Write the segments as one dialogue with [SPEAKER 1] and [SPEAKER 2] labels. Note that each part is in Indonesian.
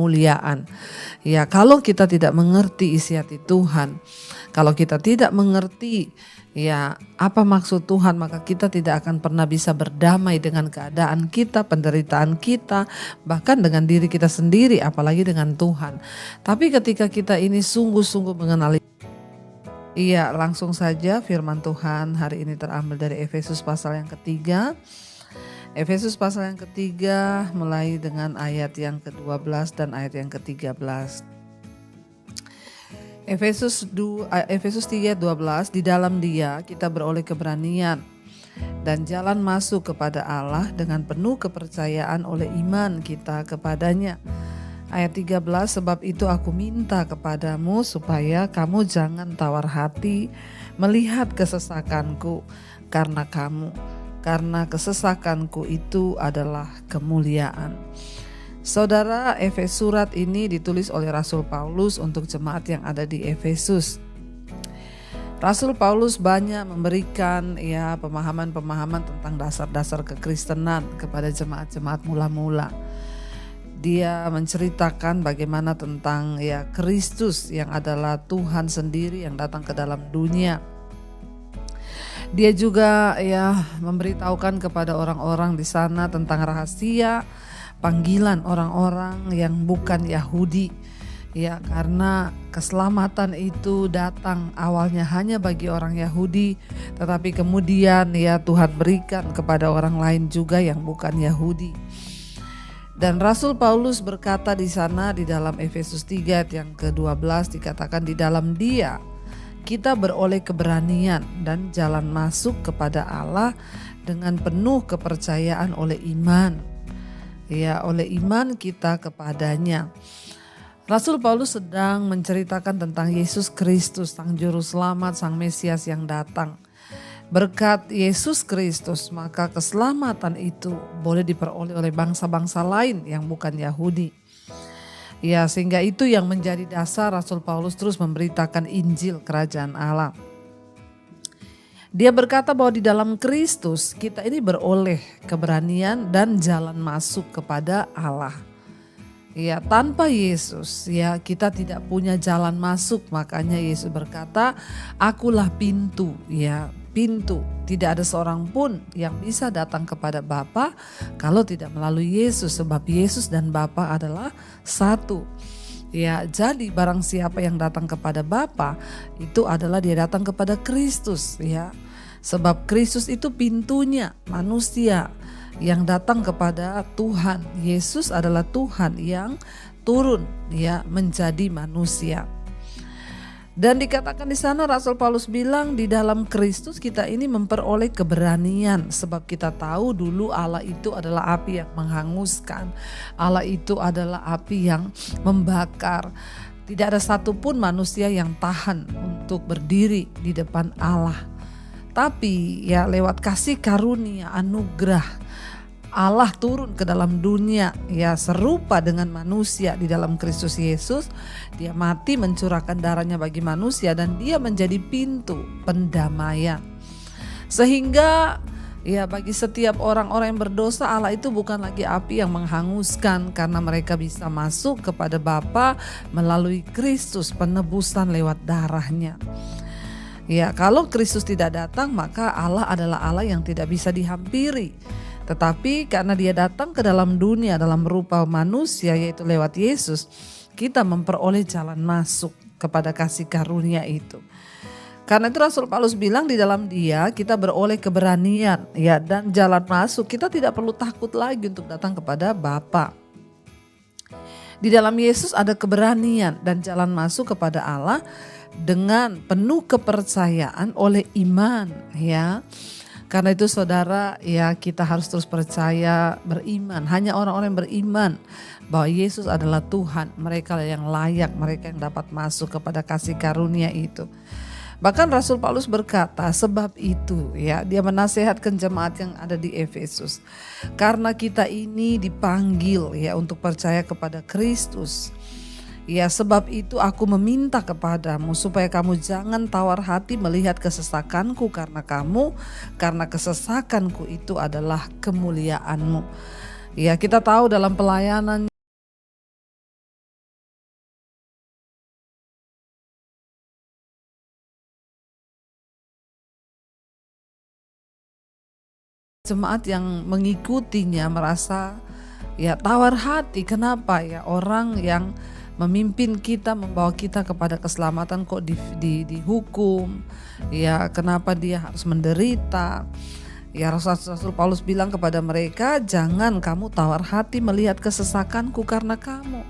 [SPEAKER 1] kemuliaan. Ya, kalau kita tidak mengerti isi hati Tuhan, kalau kita tidak mengerti ya apa maksud Tuhan, maka kita tidak akan pernah bisa berdamai dengan keadaan kita, penderitaan kita, bahkan dengan diri kita sendiri, apalagi dengan Tuhan. Tapi ketika kita ini sungguh-sungguh mengenali, iya, langsung saja firman Tuhan hari ini terambil dari Efesus pasal yang ketiga. Efesus pasal yang ketiga mulai dengan ayat yang ke-12 dan ayat yang ke-13. Efesus 3:12, di dalam Dia kita beroleh keberanian dan jalan masuk kepada Allah dengan penuh kepercayaan oleh iman kita kepadanya. Ayat 13, sebab itu aku minta kepadamu supaya kamu jangan tawar hati melihat kesesakanku karena kesesakanku itu adalah kemuliaan. Saudara, surat ini ditulis oleh Rasul Paulus untuk jemaat yang ada di Efesus. Rasul Paulus banyak memberikan pemahaman-pemahaman tentang dasar-dasar kekristenan kepada jemaat-jemaat mula-mula. Dia menceritakan bagaimana tentang Kristus yang adalah Tuhan sendiri yang datang ke dalam dunia. Dia juga memberitahukan kepada orang-orang di sana tentang rahasia panggilan orang-orang yang bukan Yahudi. Ya, karena keselamatan itu datang awalnya hanya bagi orang Yahudi, tetapi kemudian Tuhan berikan kepada orang lain juga yang bukan Yahudi. Dan Rasul Paulus berkata di sana di dalam Efesus 3 ayat yang ke-12 dikatakan, di dalam Dia kita beroleh keberanian dan jalan masuk kepada Allah dengan penuh kepercayaan oleh iman. Ya, oleh iman kita kepadanya. Rasul Paulus sedang menceritakan tentang Yesus Kristus, Sang Juru Selamat, Sang Mesias yang datang. Berkat Yesus Kristus, maka keselamatan itu boleh diperoleh oleh bangsa-bangsa lain yang bukan Yahudi. Ya, sehingga itu yang menjadi dasar Rasul Paulus terus memberitakan Injil Kerajaan Allah. Dia berkata bahwa di dalam Kristus kita ini beroleh keberanian dan jalan masuk kepada Allah. Ya, tanpa Yesus kita tidak punya jalan masuk. Makanya Yesus berkata, akulah pintu, pintu. Tidak ada seorang pun yang bisa datang kepada Bapa kalau tidak melalui Yesus, sebab Yesus dan Bapa adalah satu. Ya, jadi barang siapa yang datang kepada Bapa itu adalah dia datang kepada Kristus, Sebab Kristus itu pintunya, manusia yang datang kepada Tuhan. Yesus adalah Tuhan yang turun menjadi manusia. Dan dikatakan di sana Rasul Paulus bilang di dalam Kristus kita ini memperoleh keberanian, sebab kita tahu dulu Allah itu adalah api yang menghanguskan. Allah itu adalah api yang membakar. Tidak ada satupun manusia yang tahan untuk berdiri di depan Allah. Tapi lewat kasih karunia anugerah Allah turun ke dalam dunia serupa dengan manusia di dalam Kristus Yesus. Dia mati mencurahkan darahnya bagi manusia dan dia menjadi pintu pendamaian. Sehingga bagi setiap orang-orang yang berdosa, Allah itu bukan lagi api yang menghanguskan, karena mereka bisa masuk kepada Bapa melalui Kristus, penebusan lewat darahnya. Kalau Kristus tidak datang, maka Allah adalah Allah yang tidak bisa dihampiri. Tetapi karena dia datang ke dalam dunia dalam rupa manusia, yaitu lewat Yesus, kita memperoleh jalan masuk kepada kasih karunia itu. Karena itu Rasul Paulus bilang di dalam Dia kita beroleh keberanian dan jalan masuk. Kita tidak perlu takut lagi untuk datang kepada Bapa. Di dalam Yesus ada keberanian dan jalan masuk kepada Allah dengan penuh kepercayaan oleh iman, Karena itu saudara, kita harus terus percaya, beriman. Hanya orang-orang yang beriman bahwa Yesus adalah Tuhan, mereka yang layak, mereka yang dapat masuk kepada kasih karunia itu. Bahkan Rasul Paulus berkata, sebab itu dia menasihatkan jemaat yang ada di Efesus. Karena kita ini dipanggil untuk percaya kepada Kristus. Sebab itu aku meminta kepadamu supaya kamu jangan tawar hati melihat kesesakanku karena kesesakanku itu adalah kemuliaanmu. Kita tahu dalam pelayanan jemaat yang mengikutinya merasa ya tawar hati. Kenapa ya orang yang memimpin kita, membawa kita kepada keselamatan kok dihukum? Ya kenapa dia harus menderita? Ya Rasul Paulus bilang kepada mereka, jangan kamu tawar hati melihat kesesakanku karena kamu.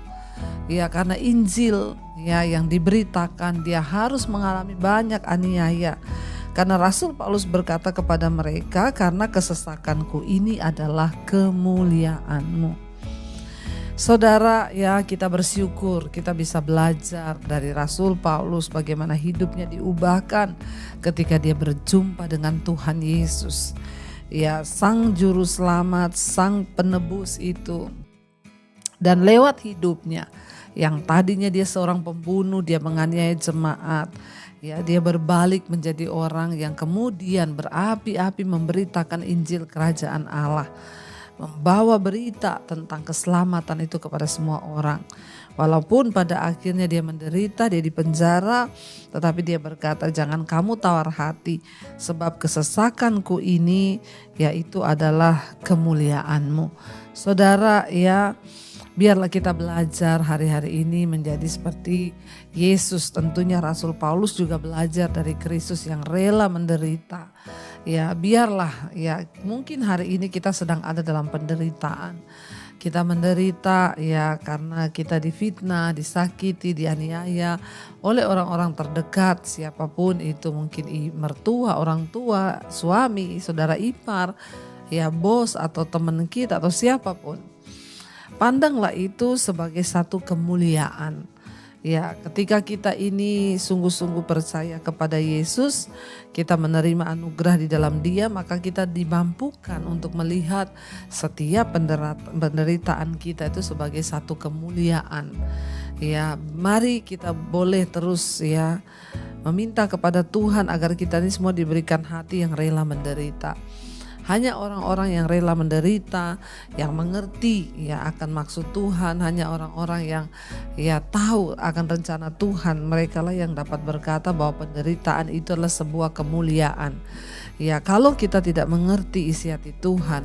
[SPEAKER 1] Ya karena Injil ya yang diberitakan, dia harus mengalami banyak aniaya. Karena Rasul Paulus berkata kepada mereka, karena kesesakanku ini adalah kemuliaanmu. Saudara, ya kita bersyukur kita bisa belajar dari Rasul Paulus bagaimana hidupnya diubahkan ketika dia berjumpa dengan Tuhan Yesus. Ya, Sang Juru Selamat, Sang Penebus itu. Dan lewat hidupnya, yang tadinya dia seorang pembunuh, dia menganiaya jemaat. Ya, dia berbalik menjadi orang yang kemudian berapi-api memberitakan Injil Kerajaan Allah. Membawa berita tentang keselamatan itu kepada semua orang. Walaupun pada akhirnya dia menderita, dia dipenjara, tetapi dia berkata, jangan kamu tawar hati, sebab kesesakanku ini yaitu adalah kemuliaanmu. Saudara, ya biarlah kita belajar hari-hari ini menjadi seperti Yesus. Tentunya Rasul Paulus juga belajar dari Kristus yang rela menderita. Ya biarlah ya mungkin hari ini kita sedang ada dalam penderitaan. Kita menderita ya karena kita difitnah, disakiti, dianiaya oleh orang-orang terdekat, siapapun itu, mungkin mertua, orang tua, suami, saudara ipar, ya bos atau teman kita atau siapapun. Pandanglah itu sebagai satu kemuliaan. Ya, ketika kita ini sungguh-sungguh percaya kepada Yesus, kita menerima anugerah di dalam Dia, maka kita dimampukan untuk melihat setiap penderitaan kita itu sebagai satu kemuliaan. Ya, mari kita boleh terus ya meminta kepada Tuhan agar kita ini semua diberikan hati yang rela menderita. Hanya orang-orang yang rela menderita, yang mengerti ya akan maksud Tuhan, hanya orang-orang yang ya tahu akan rencana Tuhan, mereka lah yang dapat berkata bahwa penderitaan itu adalah sebuah kemuliaan. Ya kalau kita tidak mengerti isi hati Tuhan,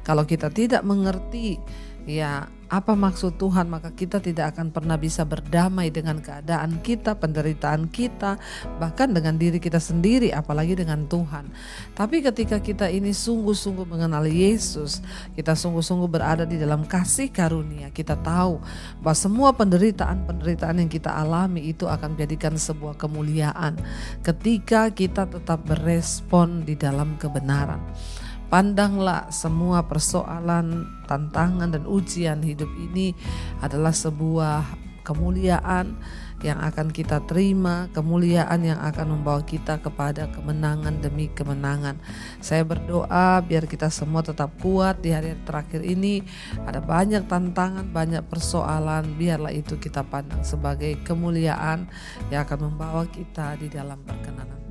[SPEAKER 1] kalau kita tidak mengerti ya apa maksud Tuhan, maka kita tidak akan pernah bisa berdamai dengan keadaan kita, penderitaan kita, bahkan dengan diri kita sendiri, apalagi dengan Tuhan. Tapi ketika kita ini sungguh-sungguh mengenal Yesus, kita sungguh-sungguh berada di dalam kasih karunia, kita tahu bahwa semua penderitaan yang kita alami itu akan menjadikan sebuah kemuliaan ketika kita tetap berespon di dalam kebenaran. Pandanglah semua persoalan, tantangan dan ujian hidup ini adalah sebuah kemuliaan yang akan kita terima, kemuliaan yang akan membawa kita kepada kemenangan demi kemenangan. Saya berdoa biar kita semua tetap kuat di hari terakhir ini. Ada banyak tantangan, banyak persoalan, biarlah itu kita pandang sebagai kemuliaan yang akan membawa kita di dalam perkenanan